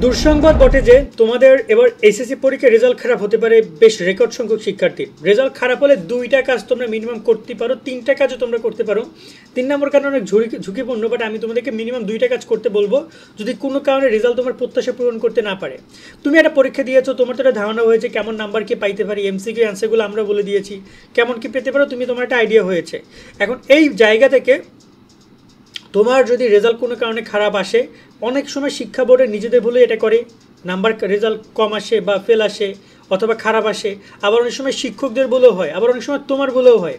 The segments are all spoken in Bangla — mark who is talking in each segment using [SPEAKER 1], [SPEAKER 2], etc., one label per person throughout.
[SPEAKER 1] দুঃসংবাদ বটে যে তোমাদের এবার এইচএসসি পরীক্ষার রেজাল্ট খারাপ হতে পারে বেশ রেকর্ড সংখ্যক শিক্ষার্থীর। রেজাল্ট খারাপ হলে দুইটা কাজ তোমরা মিনিমাম করতে পারো, তিনটা কাজও তোমরা করতে পারো। 3 নম্বর কারণ অনেক ঝুঁকিপূর্ণ, বাট আমি তোমাদেরকে মিনিমাম দুইটা কাজ করতে বলবো যদি কোনো কারণে রেজাল্ট তোমার প্রত্যাশা পূরণ করতে না পারে। তুমি একটা পরীক্ষা দিয়েছো, তোমার তো একটা ধারণা হয়েছে কেমন নাম্বার কি পাইতে পারি, এমসিকিউ অ্যান্সারগুলো আমরা বলে দিয়েছি, কেমন কি পেতে পারো তোমার একটা আইডিয়া হয়েছে। এখন এই জায়গা থেকে তোমার যদি রেজাল্ট কোনো কারণে খারাপ আসে, অনেক সময় শিক্ষা বোর্ডের নিজেদের ভুলে এটা করে নাম্বার রেজাল্ট কম আসে বা ফেল আসে অথবা খারাপ আসে। আবার অনেক সময় শিক্ষকদের ভুলেও হয়, আবার অনেক সময় তোমার ভুলেও হয়।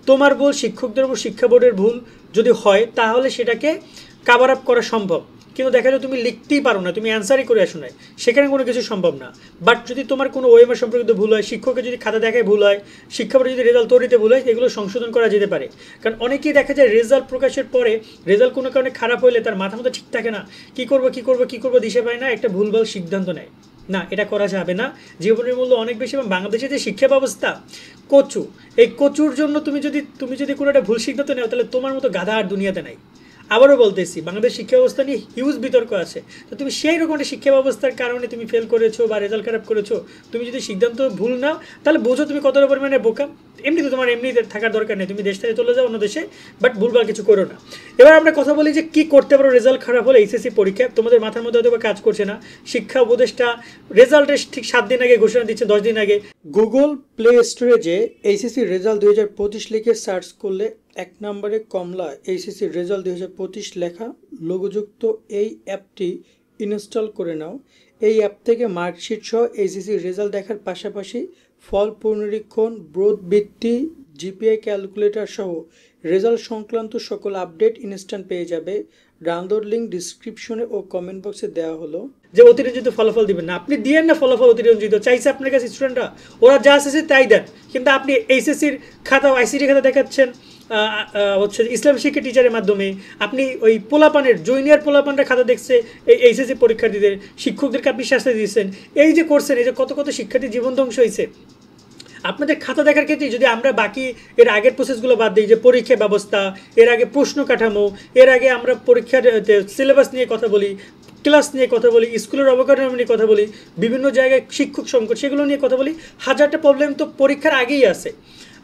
[SPEAKER 1] তোমার ভুল, শিক্ষকদের ভুল, শিক্ষা বোর্ডের ভুল যদি হয় তাহলে সেটাকে কাভার আপ করা সম্ভব। কিন্তু দেখা যায় তুমি লিখতেই পারো না, তুমি অ্যান্সারই করে আসো না, সেখানে কোনো কিছু সম্ভব না। বাট যদি তোমার কোনো ওএমআর সম্পর্কিত ভুল হয়, শিক্ষকের যদি খাতা দেখায় ভুল হয়, শিক্ষা বোর্ডে যদি রেজাল্ট তৈরিতে ভুল হয়, এগুলো সংশোধন করা যেতে পারে। কারণ অনেকেই দেখা যায় রেজাল্ট প্রকাশের পরে রেজাল্ট কোনো কারণে খারাপ হলে তার মাথা মতো ঠিক থাকে না, কী করবো দিশে পায় না, একটা ভুলভাল সিদ্ধান্ত নেয়। না, এটা করা যাবে না। জীবনের মূল্য অনেক বেশি, এবং বাংলাদেশের যে শিক্ষা ব্যবস্থা কচু, এই কচুর জন্য তুমি যদি কোনো একটা ভুল সিদ্ধান্ত নেও তাহলে তোমার মতো গাধা আর দুনিয়াতে নাই। আবারও বলতেছি, বাংলাদেশ শিক্ষা ব্যবস্থা নিয়ে হিউজ বিতর্ক আছে। তো তুমি সেই রকম একটা শিক্ষা ব্যবস্থার কারণে তুমি ফেল করেছো বা রেজাল্ট খারাপ করেছো, তুমি যদি সিদ্ধান্ত ভুল নাও তাহলে বোঝো তুমি কতটা পরিমাণে বোকা। এমনিতে তোমার এমনিতে থাকার দরকার নেই, তুমি দেশ থেকে চলে যাও অন্য দেশে, বাট ভুলভাল কিছু করো না। এবার আমরা কথা বলি যে কী করতে পারো রেজাল্ট খারাপ হলে। এইচএসসি পরীক্ষা তোমাদের মাথার মধ্যে হয়তো কাজ করছে না। শিক্ষা উপদেষ্টা রেজাল্টের ঠিক 7 দিন আগে ঘোষণা দিচ্ছে, 10 দিন আগে। গুগল প্লে স্টোরে যে এইচএসসি রেজাল্ট 2025 লিখে সার্চ করলে 1 নম্বরে কমলা এইচএসসি রেজাল্ট 2025 লেখা লোগোযুক্ত এই অ্যাপটি ইনস্টল করে নাও। এই অ্যাপ থেকে মার্কশিট সহ এইচএসসি রেজাল্ট দেখার পাশাপাশি ফল পুনরীক্ষণ, ব্রথবৃত্তি, জিপিআই ক্যালকুলেটর সহ রেজাল্ট সংক্রান্ত সকল আপডেট ইনস্ট্যান্ট পেয়ে যাবে। ডাউনলোড লিঙ্ক ডিসক্রিপশনে ও কমেন্ট বক্সে দেওয়া হলো। যে অতিরঞ্জিত ফলাফল দিবেন না, আপনি দিয়েন না ফলাফল অতিরঞ্জিত, চাইছে আপনার কাছে স্টুডেন্টরা, ওরা যা আসছে তাই দেন। কিন্তু আপনি এইচএসসির খাতা, আইসিটি খাতা দেখাচ্ছেন হচ্ছে ইসলাম শিক্ষা টিচারের মাধ্যমে। আপনি ওই পোলাপানের জুনিয়র পোলাপানরা খাতা দেখছে এই এইচএসসি পরীক্ষার্থীদের, শিক্ষকদেরকে আপনি শাস্তি দিচ্ছেন। এই যে করছেন, এই যে কত শিক্ষার্থী জীবন ধ্বংস হয়েছে আপনাদের খাতা দেখার ক্ষেত্রে। যদি আমরা বাকি এর আগের প্রসেসগুলো বাদ দিই, যে পরীক্ষা ব্যবস্থা, এর আগে প্রশ্ন কাঠামো, এর আগে আমরা পরীক্ষার সিলেবাস নিয়ে কথা বলি, ক্লাস নিয়ে কথা বলি, স্কুলের অবকাঠামো নিয়ে কথা বলি, বিভিন্ন জায়গায় শিক্ষক সংকট সেগুলো নিয়ে কথা বলি, হাজারটা প্রবলেম তো পরীক্ষার আগেই আছে।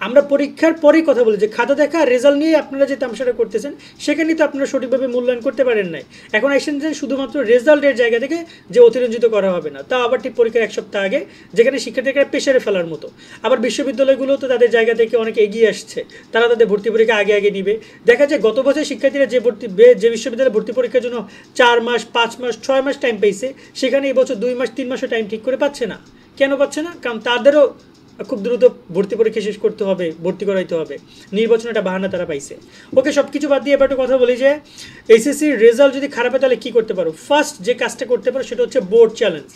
[SPEAKER 1] আমরা পরীক্ষার পরেই কথা বলি যে খাতা দেখা রেজাল্ট নিয়ে আপনারা যে তামসাটা করতেছেন সেখানেই তো আপনারা সঠিকভাবে মূল্যায়ন করতে পারেন নাই। এখন এসেছেন শুধুমাত্র রেজাল্টের জায়গা থেকে যে অতিরঞ্জিত করা হবে না, তা আবার ঠিক পরীক্ষার 1 সপ্তাহ আগে, যেখানে শিক্ষার্থীরা প্রেশারে ফেলার মতো। আবার বিশ্ববিদ্যালয়গুলো তো তাদের জায়গা থেকে অনেক এগিয়ে আসছে, তারা তাদের ভর্তি পরীক্ষা আগে নিবে। দেখা যায় গত বছর শিক্ষার্থীরা যে বিশ্ববিদ্যালয়ে ভর্তি পরীক্ষার জন্য 4 মাস, 5 মাস, 6 মাস টাইম পাইছে, সেখানে এই বছর 2 মাস 3 মাসও টাইম ঠিক করে পাচ্ছে না। কেন পাচ্ছে না? কারণ তাদেরও খুব দ্রুত ভর্তি পরীক্ষা শেষ করতে হবে, ভর্তি করাইতে হবে, নির্বাচন একটা বাহানা তারা পাইছে। ওকে, সব কিছু বাদ দিয়ে এবার একটু কথা বলি যে এইচএসসির রেজাল্ট যদি খারাপ হয় তাহলে কী করতে পারো। ফার্স্ট যে কাজটা করতে পারো সেটা হচ্ছে বোর্ড চ্যালেঞ্জ।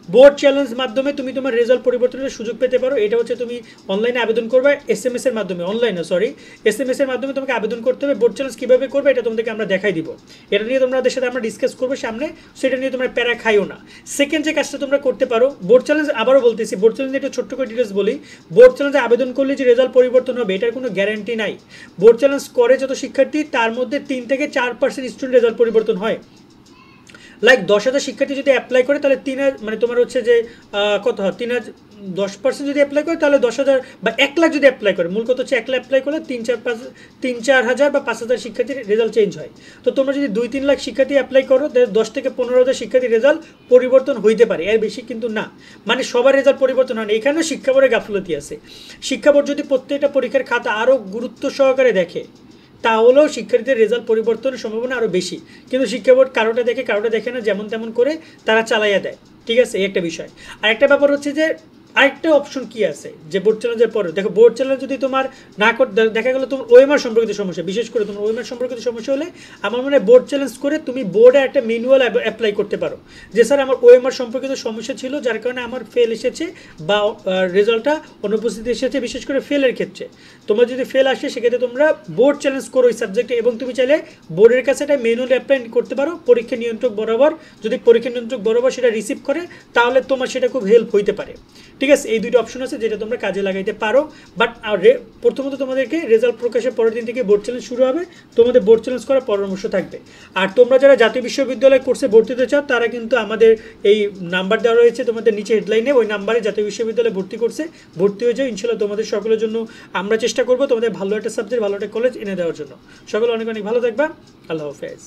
[SPEAKER 1] বোর্ড চ্যালেঞ্জ মাধ্যমে তুমি তোমার রেজাল্ট পরিবর্তনের সুযোগ পেতে পারো। এটা হচ্ছে তুমি অনলাইনে আবেদন করবে, এসএমএস এর মাধ্যমে, এসএমএস এর মাধ্যমে তোমাকে আবেদন করতে হবে। বোর্ড চ্যালেঞ্জ কীভাবে করবে এটা তোমাদেরকে আমরা দেখাই দিব, এটা নিয়ে তোমাদের সাথে আমরা ডিসকাস করবো সামনে, সেটা নিয়ে তোমরা প্যারা খাইও না। সেকেন্ড যে কাজটা তোমরা করতে পারো, বোর্ড চ্যালেঞ্জ, আবারও বলতেছি, বোর্ড চ্যালেঞ্জ একটু ছোট্ট করে ডিটেলস বলি। বোর্ড চ্যালেঞ্জে আবেদন করলে যে রেজাল্ট পরিবর্তন হবে এটার কোনো গ্যারান্টি নাই। বোর্ড চ্যালেঞ্জ করে যত শিক্ষার্থী তার মধ্যে 3 থেকে 4% স্টুডেন্ট রেজাল্ট পরিবর্তন হয়। লাইক 10,000 শিক্ষার্থী যদি অ্যাপ্লাই করে তাহলে 3,000, মানে তোমার হচ্ছে যে কত হয়, 3,000, 10% যদি অ্যাপ্লাই করে তাহলে 10,000 বা 1 লাখ যদি অ্যাপ্লাই করে, মূল কথা হচ্ছে 1 লাখ অ্যাপ্লাই করলে 3-4 হাজার বা 5,000 শিক্ষার্থীর রেজাল্ট চেঞ্জ হয়। তো তোমরা যদি 2-3 লাখ শিক্ষার্থী অ্যাপ্লাই করো, 10 থেকে 15,000 শিক্ষার্থীর রেজাল্ট পরিবর্তন হইতে পারে, এর বেশি কিন্তু না। মানে সবার রেজাল্ট পরিবর্তন হয় না। এখানেও শিক্ষা বোর্ডের গাফলতি আছে। শিক্ষা বোর্ড যদি প্রত্যেকটা পরীক্ষার খাতা আরও গুরুত্ব সহকারে দেখে তাহলেও শিক্ষার্থীদের রেজাল্ট পরিবর্তনের সম্ভাবনা আরও বেশি। কিন্তু শিক্ষা বোর্ড কারোটা দেখে না, যেমন তেমন করে তারা চালাইয়া দেয়। ঠিক আছে, এই একটা বিষয়। আর একটা ব্যাপার হচ্ছে যে আরেকটা অপশন কি আছে, যে বোর্ড চ্যালেঞ্জের পরে দেখো, বোর্ড চ্যালেঞ্জ যদি তোমার না দেখা গেলো তোমার ওএমআর সম্পর্কিত সমস্যা, বিশেষ করে তোমার ওএমআর সম্পর্কিত সমস্যা হলে আমার মনে হয় বোর্ড চ্যালেঞ্জ করে তুমি বোর্ডে একটা ম্যানুয়াল অ্যাপ্লাই করতে পারো, যে স্যার আমার ওএমআর সম্পর্কিত সমস্যা ছিল যার কারণে আমার ফেল এসেছে বা রেজাল্টটা অনুপস্থিত এসেছে, বিশেষ করে ফেলের ক্ষেত্রে। তোমার যদি ফেল আসে সেক্ষেত্রে তোমরা বোর্ড চ্যালেঞ্জ করো ওই সাবজেক্টে, এবং তুমি চাইলে বোর্ডের কাছে একটা ম্যানুয়াল অ্যাপ্লাই করতে পারো পরীক্ষা নিয়ন্ত্রক বরাবর। যদি পরীক্ষা নিয়ন্ত্রক বরাবর সেটা রিসিভ করে তাহলে তোমার সেটা খুব হেল্প হইতে পারে। ঠিক ঠিক আছে, এই দুইটা অপশন আছে যেটা তোমরা কাজে লাগাইতে পারো। বাট প্রথমত তোমাদেরকে রেজাল্ট প্রকাশের পরের দিন থেকে বোর্ড চ্যালেঞ্জ শুরু হবে, তোমাদের বোর্ড চ্যালেঞ্জ করার পরামর্শ থাকবে। আর তোমরা যারা জাতীয় বিশ্ববিদ্যালয় কোর্সে ভর্তি হতে চাও তারা কিন্তু আমাদের এই নাম্বার দেওয়া রয়েছে তোমাদের নিচে হেডলাইনে, ওই নাম্বারে জাতীয় বিশ্ববিদ্যালয়ে ভর্তি হয়ে যাও। ইনশাল্লাহ তোমাদের সকলের জন্য আমরা চেষ্টা করবো তোমাদের ভালো একটা সাবজেক্ট, ভালো একটা কলেজ এনে দেওয়ার জন্য। সকলে অনেক অনেক ভালো থাকবা। আল্লাহ হাফেজ।